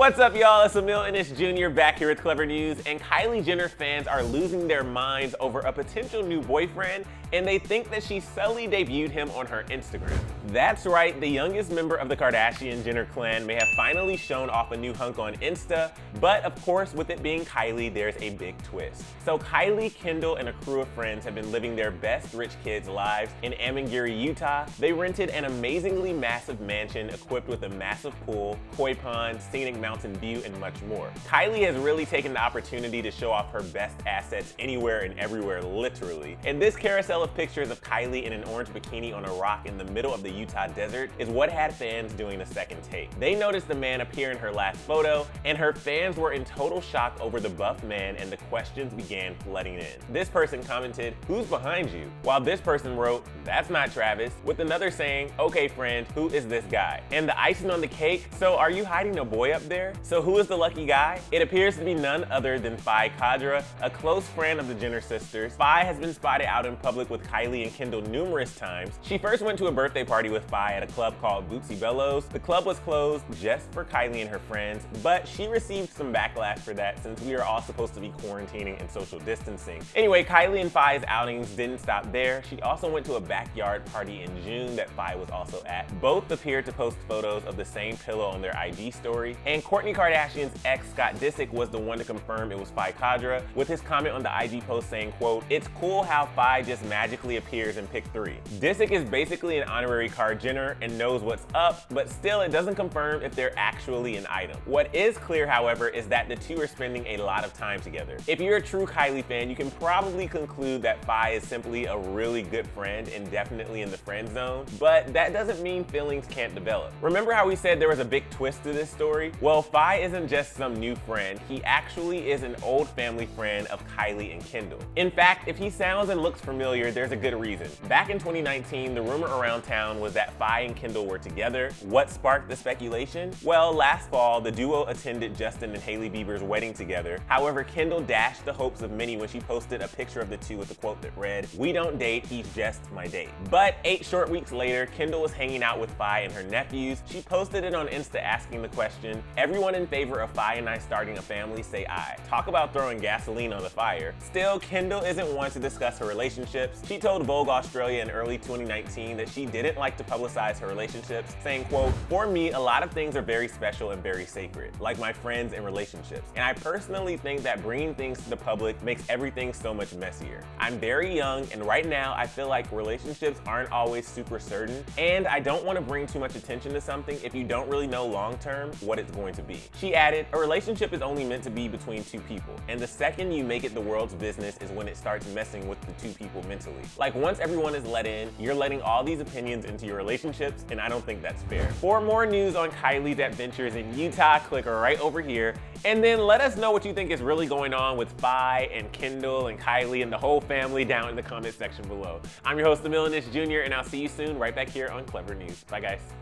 What's up, y'all? It's Emile Ennis Jr. back here with Clevver News, and Kylie Jenner fans are losing their minds over a potential new boyfriend, and they think that she subtly debuted him on her Instagram. That's right, the youngest member of the Kardashian-Jenner clan may have finally shown off a new hunk on Insta, but of course, with it being Kylie, there's a big twist. So Kylie, Kendall, and a crew of friends have been living their best rich kids' lives in Amangiri, Utah. They rented an amazingly massive mansion equipped with a massive pool, koi pond, scenic mountain view, and much more. Kylie has really taken the opportunity to show off her best assets anywhere and everywhere, literally. And this carousel of pictures of Kylie in an orange bikini on a rock in the middle of the Utah desert is what had fans doing a second take. They noticed the man appear in her last photo, and her fans were in total shock over the buff man, and the questions began flooding in. This person commented, "Who's behind you?" While this person wrote, "That's not Travis," with another saying, "Okay friend, who is this guy?" And the icing on the cake, "So are you hiding a boy up there? So who is the lucky guy?" It appears to be none other than Phi Kadra, a close friend of the Jenner sisters. Phi has been spotted out in public with Kylie and Kendall numerous times. She first went to a birthday party with Phi at a club called Bootsy Bellows. The club was closed just for Kylie and her friends, but she received some backlash for that since we are all supposed to be quarantining and social distancing. Anyway, Kylie and Phi's outings didn't stop there. She also went to a backyard party in June that Phi was also at. Both appeared to post photos of the same pillow on their IG story, and Kourtney Kardashian's ex, Scott Disick, was the one to confirm it was Phi Kadra, with his comment on the IG post saying, quote, "It's cool how Phi just magically appears in pic 3. Disick is basically an honorary Card Jenner and knows what's up, but still it doesn't confirm if they're actually an item. What is clear, however, is that the two are spending a lot of time together. If you're a true Kylie fan, you can probably conclude that Phi is simply a really good friend and definitely in the friend zone, but that doesn't mean feelings can't develop. Remember how we said there was a big twist to this story? Well, Phi isn't just some new friend, he actually is an old family friend of Kylie and Kendall. In fact, if he sounds and looks familiar, there's a good reason. Back in 2019, the rumor around town was that Phi and Kendall were together. What sparked the speculation? Well, last fall, the duo attended Justin and Hailey Bieber's wedding together. However, Kendall dashed the hopes of many when she posted a picture of the two with a quote that read, "We don't date, he's just my date." But 8 short weeks later, Kendall was hanging out with Phi and her nephews. She posted it on Insta asking the question, "Everyone in favor of Phi and I starting a family say aye." Talk about throwing gasoline on the fire. Still, Kendall isn't one to discuss her relationships. She told Vogue Australia in early 2019 that she didn't like to publicize her relationships, saying, quote, "For me, a lot of things are very special and very sacred, like my friends and relationships. And I personally think that bringing things to the public makes everything so much messier. I'm very young, and right now I feel like relationships aren't always super certain, and I don't want to bring too much attention to something if you don't really know long term what it's going to be." She added, "A relationship is only meant to be between two people, and the second you make it the world's business is when it starts messing with the two people mentally. Like once everyone is let in, you're letting all these opinions into your relationships, and I don't think that's fair." For more news on Kylie's adventures in Utah, click right over here, and then let us know what you think is really going on with Phi and Kendall and Kylie and the whole family down in the comment section below. I'm your host, Emile Ennis Jr., and I'll see you soon right back here on Clevver News. Bye, guys.